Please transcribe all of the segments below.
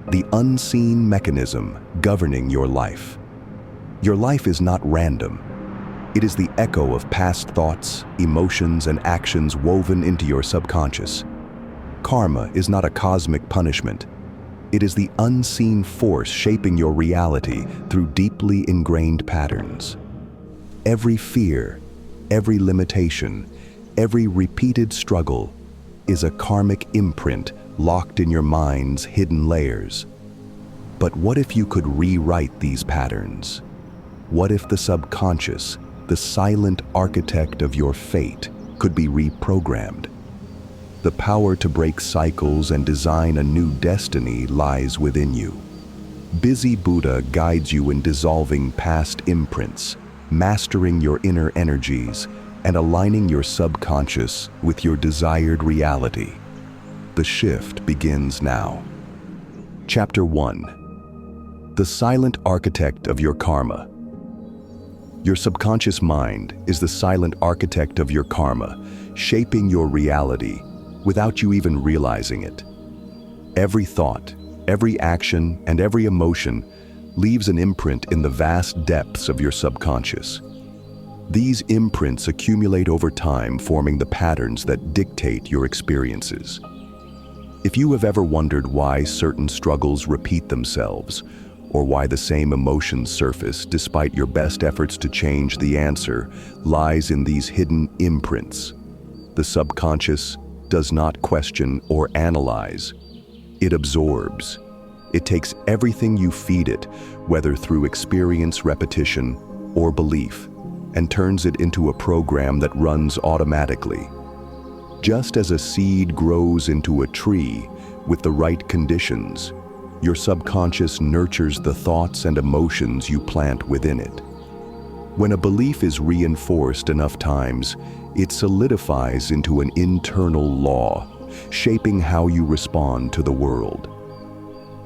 the unseen mechanism governing your life. Your life is not random. It is the echo of past thoughts, emotions, and actions woven into your subconscious. Karma is not a cosmic punishment. It is the unseen force shaping your reality through deeply ingrained patterns. Every fear, every limitation, every repeated struggle is a karmic imprint locked in your mind's hidden layers. But what if you could rewrite these patterns? What if the subconscious, the silent architect of your fate, could be reprogrammed? The power to break cycles and design a new destiny lies within you. Busy Buddha guides you in dissolving past imprints, mastering your inner energies, and aligning your subconscious with your desired reality. The shift begins now. Chapter 1. The silent architect of your karma. Your subconscious mind is the silent architect of your karma, shaping your reality without you even realizing it. Every thought, every action, and every emotion leaves an imprint in the vast depths of your subconscious. These imprints accumulate over time, forming the patterns that dictate your experiences. If you have ever wondered why certain struggles repeat themselves, or why the same emotions surface despite your best efforts to change, the answer lies in these hidden imprints. The subconscious does not question or analyze. It absorbs. It takes everything you feed it, whether through experience, repetition, or belief, and turns it into a program that runs automatically. Just as a seed grows into a tree with the right conditions, your subconscious nurtures the thoughts and emotions you plant within it. When a belief is reinforced enough times, it solidifies into an internal law, shaping how you respond to the world.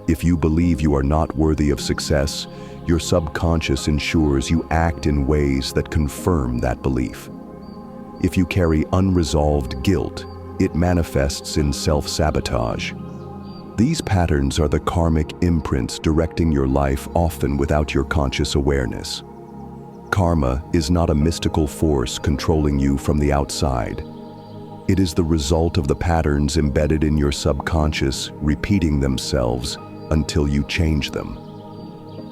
If you believe you are not worthy of success, your subconscious ensures you act in ways that confirm that belief. If you carry unresolved guilt, it manifests in self-sabotage. These patterns are the karmic imprints directing your life, often without your conscious awareness. Karma is not a mystical force controlling you from the outside. It is the result of the patterns embedded in your subconscious repeating themselves until you change them.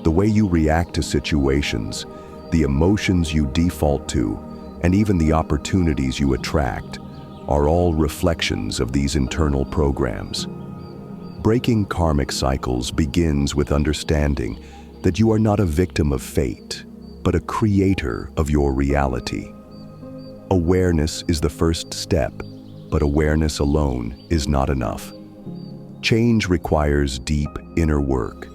The way you react to situations, the emotions you default to, and even the opportunities you attract are all reflections of these internal programs. Breaking karmic cycles begins with understanding that you are not a victim of fate, but a creator of your reality. Awareness is the first step, but awareness alone is not enough. Change requires deep inner work.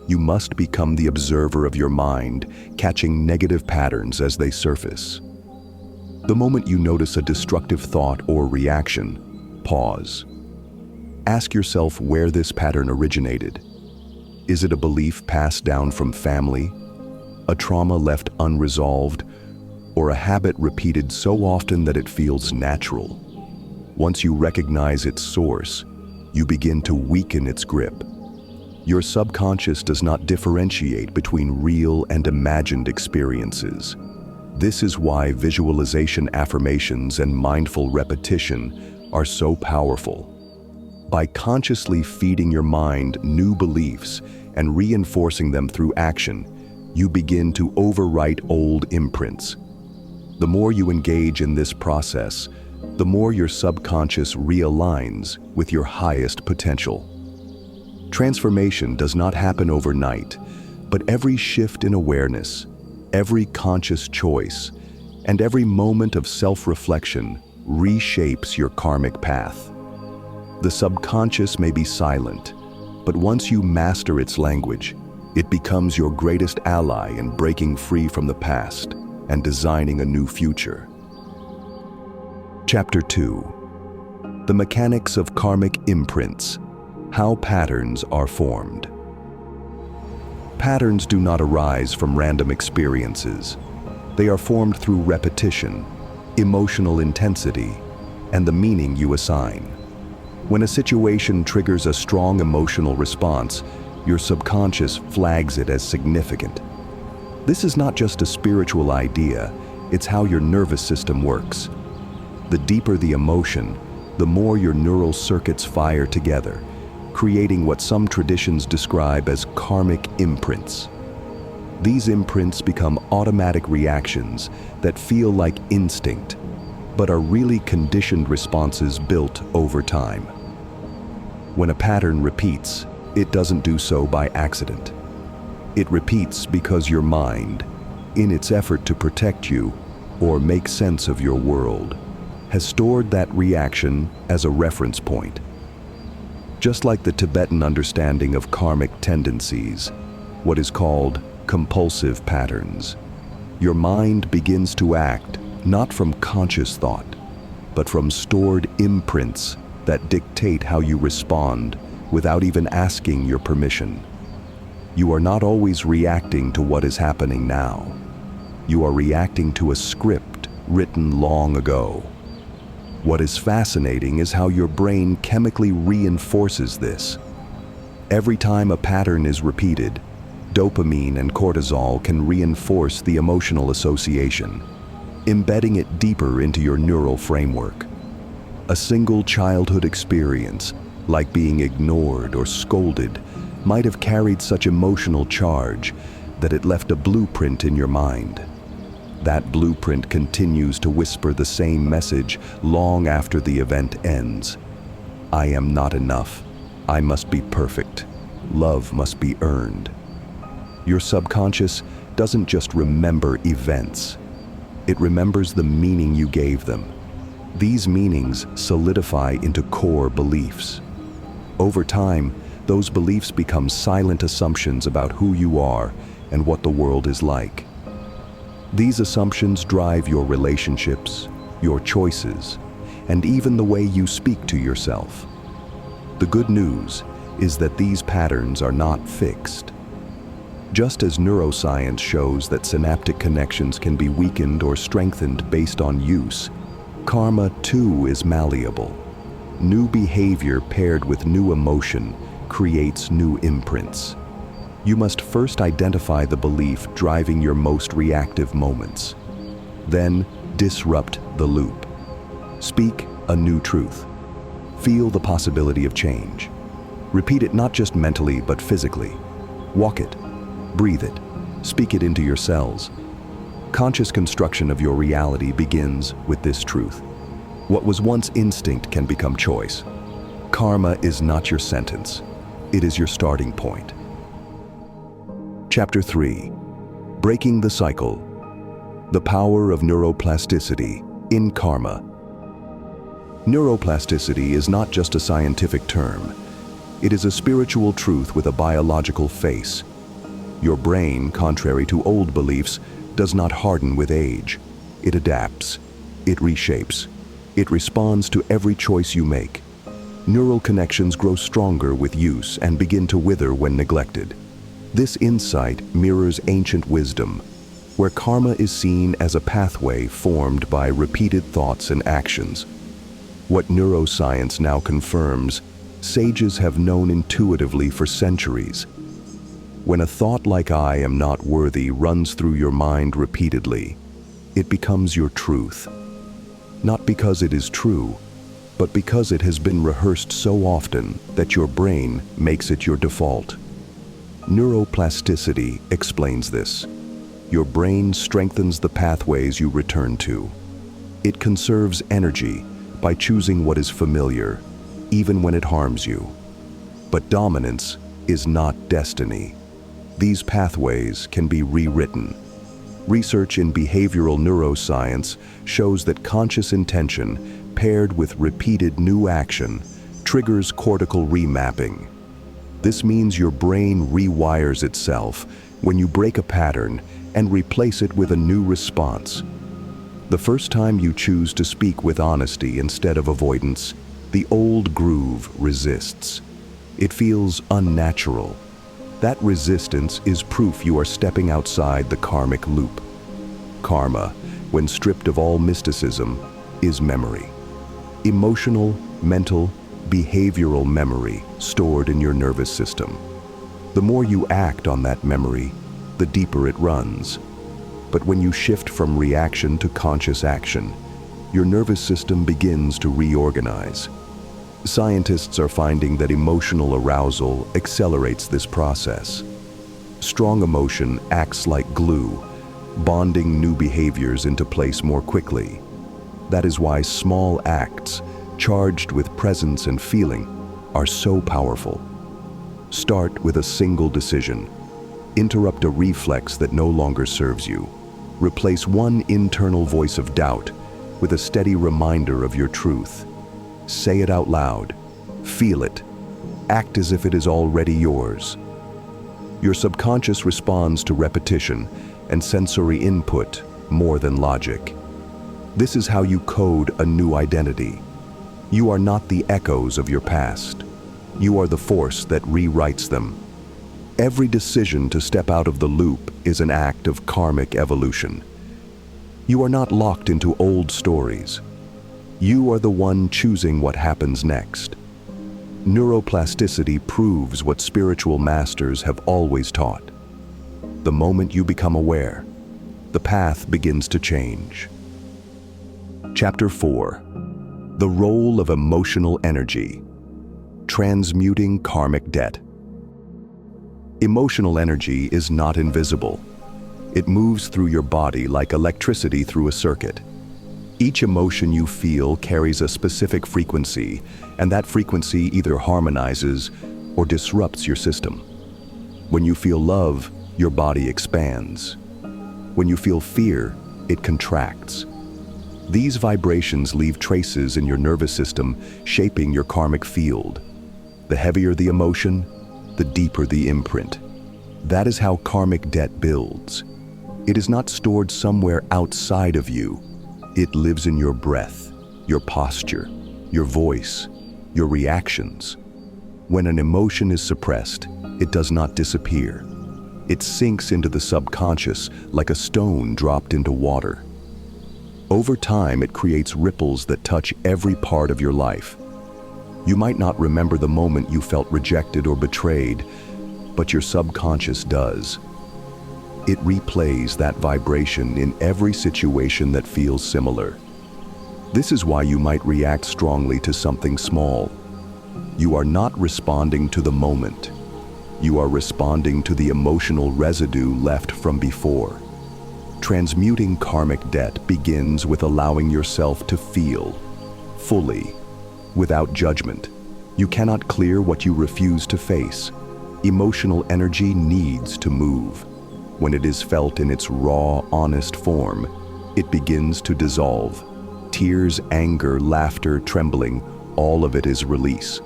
You must become the observer of your mind, catching negative patterns as they surface. The moment you notice a destructive thought or reaction, pause. Ask yourself where this pattern originated. Is it a belief passed down from family, a trauma left unresolved, or a habit repeated so often that it feels natural? Once you recognize its source, you begin to weaken its grip. Your subconscious does not differentiate between real and imagined experiences. This is why visualization, affirmations, and mindful repetition are so powerful. By consciously feeding your mind new beliefs and reinforcing them through action, you begin to overwrite old imprints. The more you engage in this process, the more your subconscious realigns with your highest potential. Transformation does not happen overnight, but every shift in awareness, every conscious choice, and every moment of self-reflection reshapes your karmic path. The subconscious may be silent, but once you master its language, it becomes your greatest ally in breaking free from the past and designing a new future. Chapter 2. The Mechanics of Karmic Imprints. How patterns are formed. Patterns do not arise from random experiences. They are formed through repetition, emotional intensity, and the meaning you assign. When a situation triggers a strong emotional response, your subconscious flags it as significant. This is not just a spiritual idea, it's how your nervous system works. The deeper the emotion, the more your neural circuits fire together, creating what some traditions describe as karmic imprints. These imprints become automatic reactions that feel like instinct, but are really conditioned responses built over time. When a pattern repeats, it doesn't do so by accident. It repeats because your mind, in its effort to protect you or make sense of your world, has stored that reaction as a reference point. Just like the Tibetan understanding of karmic tendencies, what is called compulsive patterns, your mind begins to act not from conscious thought, but from stored imprints that dictate how you respond without even asking your permission. You are not always reacting to what is happening now. You are reacting to a script written long ago. What is fascinating is how your brain chemically reinforces this. Every time a pattern is repeated, dopamine and cortisol can reinforce the emotional association, embedding it deeper into your neural framework. A single childhood experience, like being ignored or scolded, might have carried such emotional charge that it left a blueprint in your mind. That blueprint continues to whisper the same message long after the event ends. I am not enough. I must be perfect. Love must be earned. Your subconscious doesn't just remember events. It remembers the meaning you gave them. These meanings solidify into core beliefs. Over time, those beliefs become silent assumptions about who you are and what the world is like. These assumptions drive your relationships, your choices, and even the way you speak to yourself. The good news is that these patterns are not fixed. Just as neuroscience shows that synaptic connections can be weakened or strengthened based on use, karma too is malleable. New behavior paired with new emotion creates new imprints. You must first identify the belief driving your most reactive moments. Then, disrupt the loop. Speak a new truth. Feel the possibility of change. Repeat it not just mentally, but physically. Walk it. Breathe it. Speak it into your cells. Conscious construction of your reality begins with this truth. What was once instinct can become choice. Karma is not your sentence. It is your starting point. Chapter 3. Breaking the Cycle. The Power of Neuroplasticity in Karma. Neuroplasticity is not just a scientific term. It is a spiritual truth with a biological face. Your brain, contrary to old beliefs, does not harden with age. It adapts. It reshapes. It responds to every choice you make. Neural connections grow stronger with use and begin to wither when neglected. This insight mirrors ancient wisdom, where karma is seen as a pathway formed by repeated thoughts and actions. What neuroscience now confirms, sages have known intuitively for centuries. When a thought like "I am not worthy" runs through your mind repeatedly, it becomes your truth. Not because it is true, but because it has been rehearsed so often that your brain makes it your default. Neuroplasticity explains this. Your brain strengthens the pathways you return to. It conserves energy by choosing what is familiar, even when it harms you. But dominance is not destiny. These pathways can be rewritten. Research in behavioral neuroscience shows that conscious intention paired with repeated new action triggers cortical remapping. This means your brain rewires itself when you break a pattern and replace it with a new response. The first time you choose to speak with honesty instead of avoidance, the old groove resists. It feels unnatural. That resistance is proof you are stepping outside the karmic loop. Karma, when stripped of all mysticism, is memory. Emotional, mental, behavioral memory stored in your nervous system. The more you act on that memory, the deeper it runs. But when you shift from reaction to conscious action, your nervous system begins to reorganize. Scientists are finding that emotional arousal accelerates this process. Strong emotion acts like glue, bonding new behaviors into place more quickly. That is why small acts, charged with presence and feeling, are so powerful. Start with a single decision. Interrupt a reflex that no longer serves you. Replace one internal voice of doubt with a steady reminder of your truth. Say it out loud. Feel it. Act as if it is already yours. Your subconscious responds to repetition and sensory input more than logic. This is how you code a new identity. You are not the echoes of your past. You are the force that rewrites them. Every decision to step out of the loop is an act of karmic evolution. You are not locked into old stories. You are the one choosing what happens next. Neuroplasticity proves what spiritual masters have always taught. The moment you become aware, the path begins to change. Chapter 4. The Role of Emotional Energy. Transmuting Karmic Debt. Emotional energy is not invisible. It moves through your body like electricity through a circuit. Each emotion you feel carries a specific frequency, and that frequency either harmonizes or disrupts your system. When you feel love, your body expands. When you feel fear, it contracts. These vibrations leave traces in your nervous system, shaping your karmic field. The heavier the emotion, the deeper the imprint. That is how karmic debt builds. It is not stored somewhere outside of you. It lives in your breath, your posture, your voice, your reactions. When an emotion is suppressed, it does not disappear. It sinks into the subconscious like a stone dropped into water. Over time, it creates ripples that touch every part of your life. You might not remember the moment you felt rejected or betrayed, but your subconscious does. It replays that vibration in every situation that feels similar. This is why you might react strongly to something small. You are not responding to the moment. You are responding to the emotional residue left from before. Transmuting karmic debt begins with allowing yourself to feel fully, without judgment. You cannot clear what you refuse to face. Emotional energy needs to move. When it is felt in its raw, honest form, it begins to dissolve. Tears, anger, laughter, trembling, all of it is release.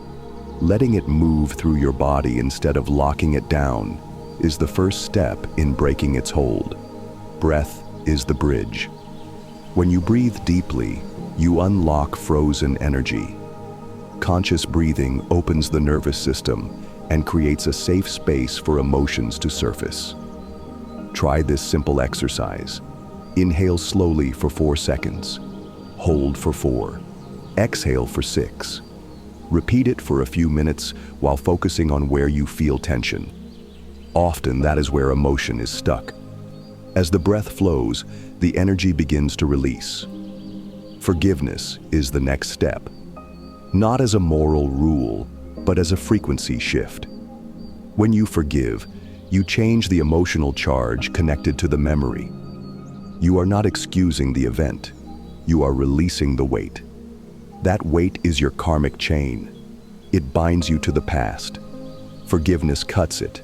Letting it move through your body instead of locking it down is the first step in breaking its hold. Breath is the bridge. When you breathe deeply, you unlock frozen energy. Conscious breathing opens the nervous system and creates a safe space for emotions to surface. Try this simple exercise. Inhale slowly for 4 seconds. Hold for 4. Exhale for 6. Repeat it for a few minutes while focusing on where you feel tension. Often that is where emotion is stuck. As the breath flows, the energy begins to release. Forgiveness is the next step. Not as a moral rule, but as a frequency shift. When you forgive, you change the emotional charge connected to the memory. You are not excusing the event. You are releasing the weight. That weight is your karmic chain. It binds you to the past. Forgiveness cuts it.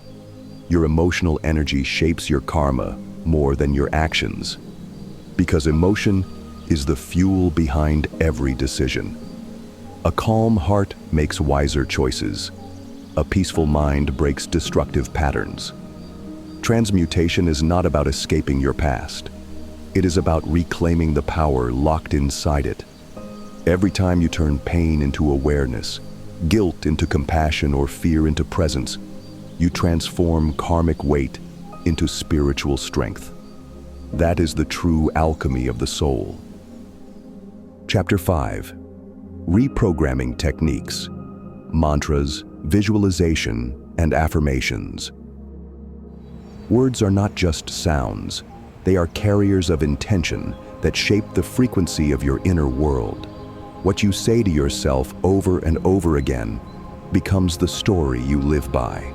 Your emotional energy shapes your karma more than your actions. Because emotion is the fuel behind every decision. A calm heart makes wiser choices. A peaceful mind breaks destructive patterns. Transmutation is not about escaping your past. It is about reclaiming the power locked inside it. Every time you turn pain into awareness, guilt into compassion, or fear into presence, you transform karmic weight into spiritual strength. That is the true alchemy of the soul. Chapter 5. Reprogramming Techniques. mantras, visualization, and affirmations. Words are not just sounds. They are carriers of intention that shape the frequency of your inner world. What you say to yourself over and over again becomes the story you live by.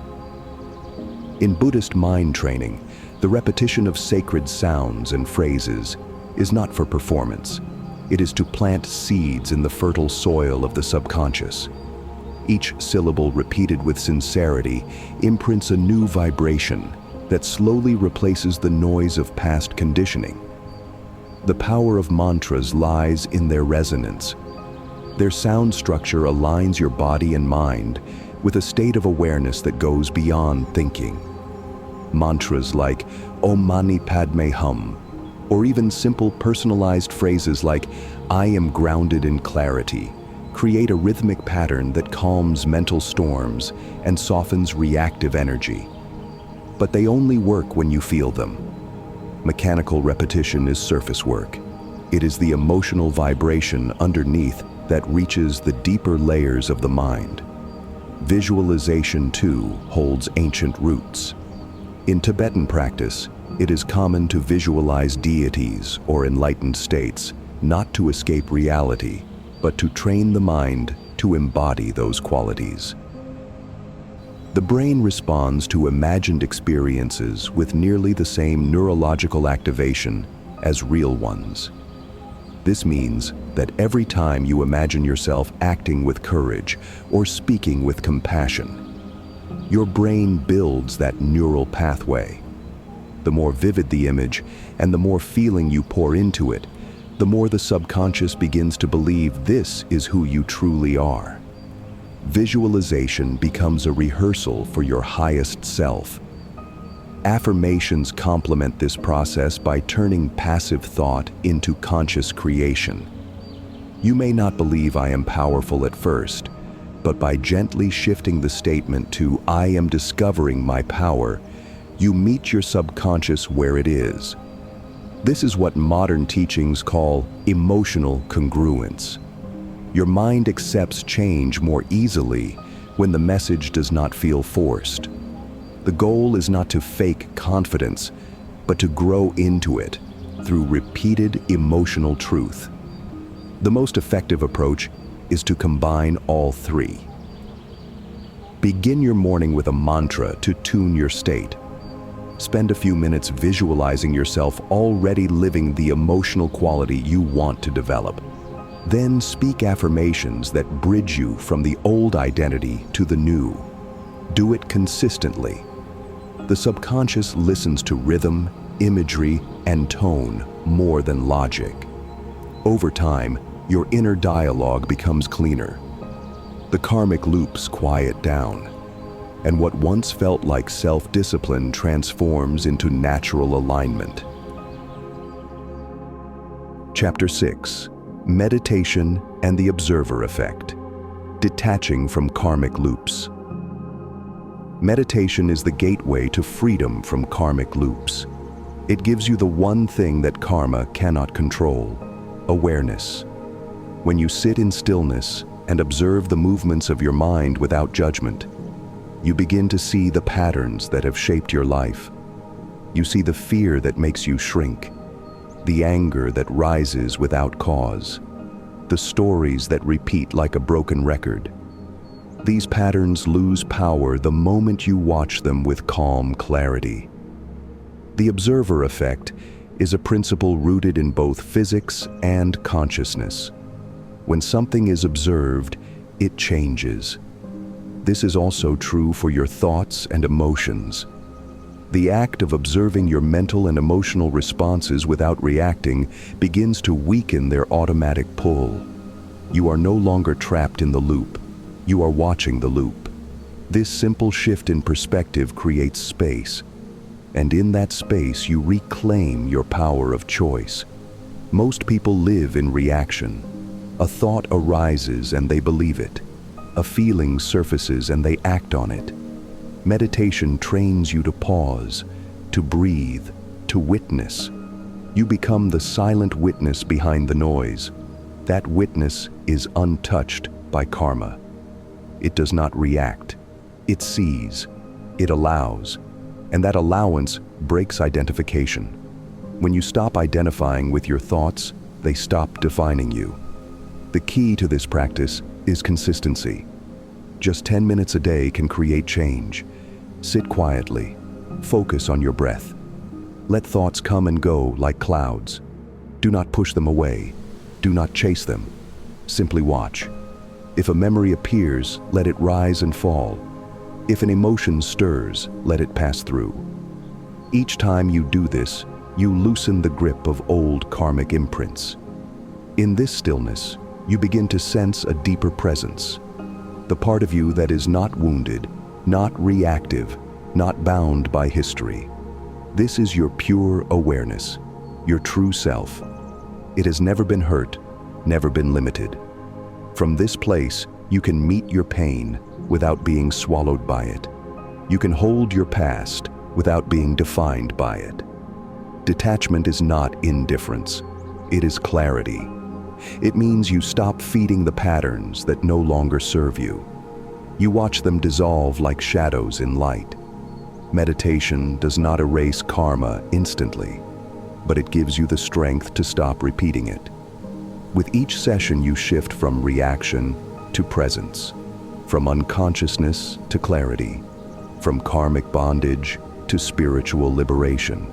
In Buddhist mind training, the repetition of sacred sounds and phrases is not for performance. It is to plant seeds in the fertile soil of the subconscious. Each syllable repeated with sincerity imprints a new vibration that slowly replaces the noise of past conditioning. The power of mantras lies in their resonance. Their sound structure aligns your body and mind with a state of awareness that goes beyond thinking. Mantras like Om Mani Padme Hum, or even simple personalized phrases like I am grounded in clarity, create a rhythmic pattern that calms mental storms and softens reactive energy. But they only work when you feel them. Mechanical repetition is surface work. It is the emotional vibration underneath that reaches the deeper layers of the mind. Visualization, too, holds ancient roots. In Tibetan practice, it is common to visualize deities or enlightened states, not to escape reality, but to train the mind to embody those qualities. The brain responds to imagined experiences with nearly the same neurological activation as real ones. This means that every time you imagine yourself acting with courage or speaking with compassion, your brain builds that neural pathway. The more vivid the image and the more feeling you pour into it, the more the subconscious begins to believe this is who you truly are. Visualization becomes a rehearsal for your highest self. Affirmations complement this process by turning passive thought into conscious creation. You may not believe I am powerful at first, but by gently shifting the statement to I am discovering my power, you meet your subconscious where it is. This is what modern teachings call emotional congruence. Your mind accepts change more easily when the message does not feel forced. The goal is not to fake confidence, but to grow into it through repeated emotional truth. The most effective approach is to combine all three. Begin your morning with a mantra to tune your state. Spend a few minutes visualizing yourself already living the emotional quality you want to develop. Then speak affirmations that bridge you from the old identity to the new. Do it consistently. The subconscious listens to rhythm, imagery, and tone more than logic. Over time, your inner dialogue becomes cleaner. The karmic loops quiet down, and what once felt like self-discipline transforms into natural alignment. Chapter 6. Meditation and the Observer Effect. Detaching from karmic loops. Meditation is the gateway to freedom from karmic loops. It gives you the one thing that karma cannot control: awareness. When you sit in stillness and observe the movements of your mind without judgment, you begin to see the patterns that have shaped your life. You see the fear that makes you shrink, the anger that rises without cause, the stories that repeat like a broken record. These patterns lose power the moment you watch them with calm clarity. The observer effect is a principle rooted in both physics and consciousness. When something is observed, it changes. This is also true for your thoughts and emotions. The act of observing your mental and emotional responses without reacting begins to weaken their automatic pull. You are no longer trapped in the loop. You are watching the loop. This simple shift in perspective creates space, and in that space you reclaim your power of choice. Most people live in reaction. A thought arises and they believe it. A feeling surfaces and they act on it. Meditation trains you to pause, to breathe, to witness. You become the silent witness behind the noise. That witness is untouched by karma. It does not react. It sees. It allows. And that allowance breaks identification. When you stop identifying with your thoughts, they stop defining you. The key to this practice is consistency. Just 10 minutes a day can create change. Sit quietly. Focus on your breath. Let thoughts come and go like clouds. Do not push them away. Do not chase them. Simply watch. If a memory appears, let it rise and fall. If an emotion stirs, let it pass through. Each time you do this, you loosen the grip of old karmic imprints. In this stillness, you begin to sense a deeper presence. The part of you that is not wounded, not reactive, not bound by history. This is your pure awareness, your true self. It has never been hurt, never been limited. From this place, you can meet your pain without being swallowed by it. You can hold your past without being defined by it. Detachment is not indifference. It is clarity. It means you stop feeding the patterns that no longer serve you. You watch them dissolve like shadows in light. Meditation does not erase karma instantly, but it gives you the strength to stop repeating it. With each session, you shift from reaction to presence, from unconsciousness to clarity, from karmic bondage to spiritual liberation.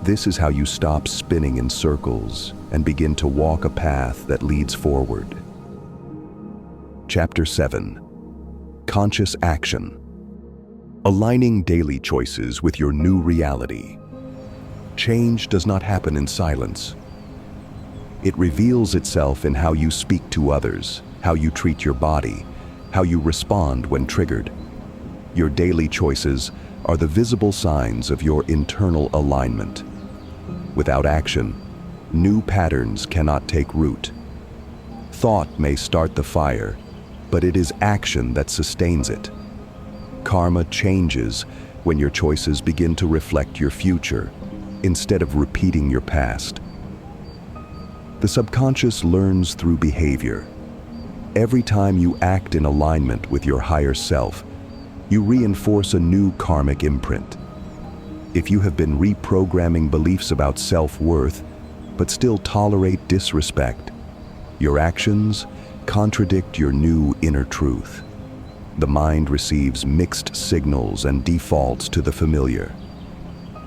This is how you stop spinning in circles and begin to walk a path that leads forward. Chapter 7. Conscious Action. Aligning daily choices with your new reality. Change does not happen in silence. It reveals itself in how you speak to others, how you treat your body, how you respond when triggered. Your daily choices are the visible signs of your internal alignment. Without action, new patterns cannot take root. Thought may start the fire, but it is action that sustains it. Karma changes when your choices begin to reflect your future, instead of repeating your past. The subconscious learns through behavior. Every time you act in alignment with your higher self, you reinforce a new karmic imprint. If you have been reprogramming beliefs about self-worth, but still tolerate disrespect, your actions contradict your new inner truth. The mind receives mixed signals and defaults to the familiar.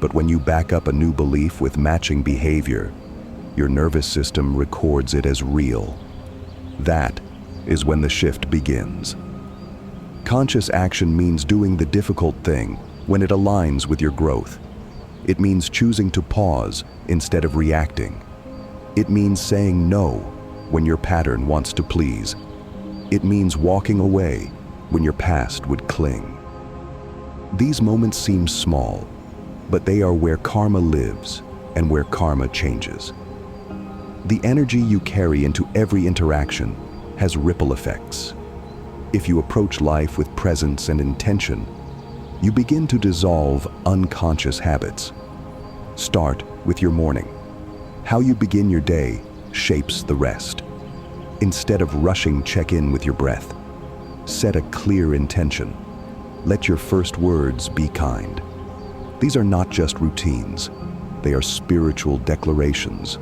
But when you back up a new belief with matching behavior, your nervous system records it as real. That is when the shift begins. Conscious action means doing the difficult thing when it aligns with your growth. It means choosing to pause instead of reacting. It means saying no when your pattern wants to please. It means walking away when your past would cling. These moments seem small, but they are where karma lives and where karma changes. The energy you carry into every interaction has ripple effects. If you approach life with presence and intention, you begin to dissolve unconscious habits. Start with your morning. How you begin your day shapes the rest. Instead of rushing, check in with your breath. Set a clear intention. Let your first words be kind. These are not just routines. They are spiritual declarations.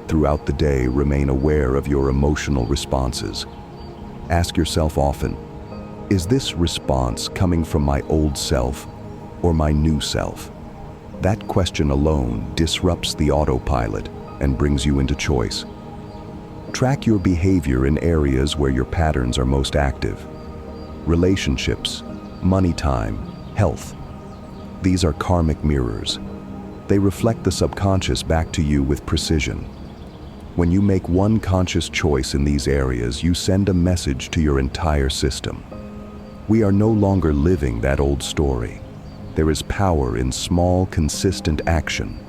Throughout the day, remain aware of your emotional responses. Ask yourself often, is this response coming from my old self or my new self? That question alone disrupts the autopilot and brings you into choice. Track your behavior in areas where your patterns are most active. Relationships, money time, health. These are karmic mirrors. They reflect the subconscious back to you with precision. When you make one conscious choice in these areas, you send a message to your entire system. We are no longer living that old story. There is power in small, consistent action.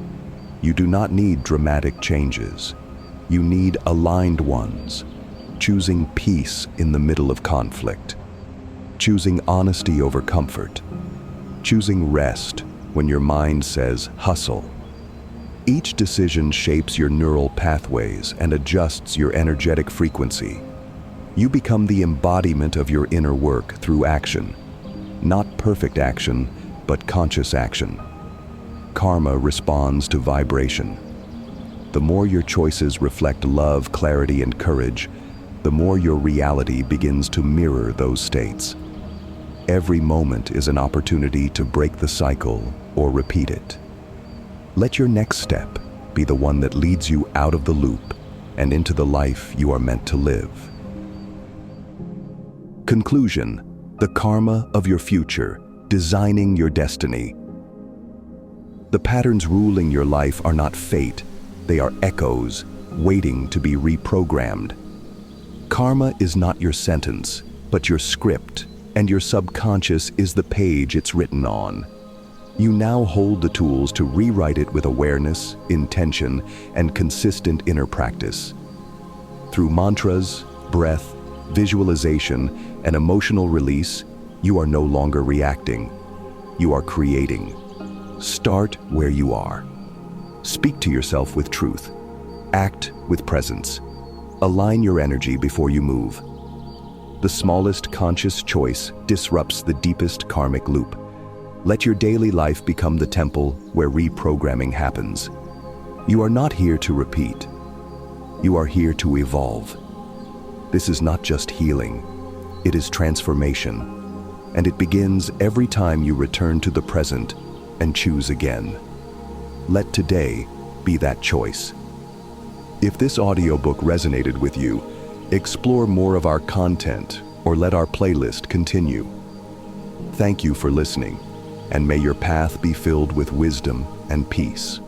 You do not need dramatic changes. You need aligned ones, choosing peace in the middle of conflict, choosing honesty over comfort, choosing rest when your mind says hustle. Each decision shapes your neural pathways and adjusts your energetic frequency. You become the embodiment of your inner work through action. Not perfect action, but conscious action. Karma responds to vibration. The more your choices reflect love, clarity, and courage, the more your reality begins to mirror those states. Every moment is an opportunity to break the cycle or repeat it. Let your next step be the one that leads you out of the loop and into the life you are meant to live. Conclusion: the karma of your future, designing your destiny. The patterns ruling your life are not fate, they are echoes, waiting to be reprogrammed. Karma is not your sentence, but your script, and your subconscious is the page it's written on. You now hold the tools to rewrite it with awareness, intention, and consistent inner practice. Through mantras, breath, visualization, and emotional release, you are no longer reacting. You are creating. Start where you are. Speak to yourself with truth. Act with presence. Align your energy before you move. The smallest conscious choice disrupts the deepest karmic loop. Let your daily life become the temple where reprogramming happens. You are not here to repeat. You are here to evolve. This is not just healing. It is transformation. And it begins every time you return to the present and choose again. Let today be that choice. If this audiobook resonated with you, explore more of our content or let our playlist continue. Thank you for listening, and may your path be filled with wisdom and peace.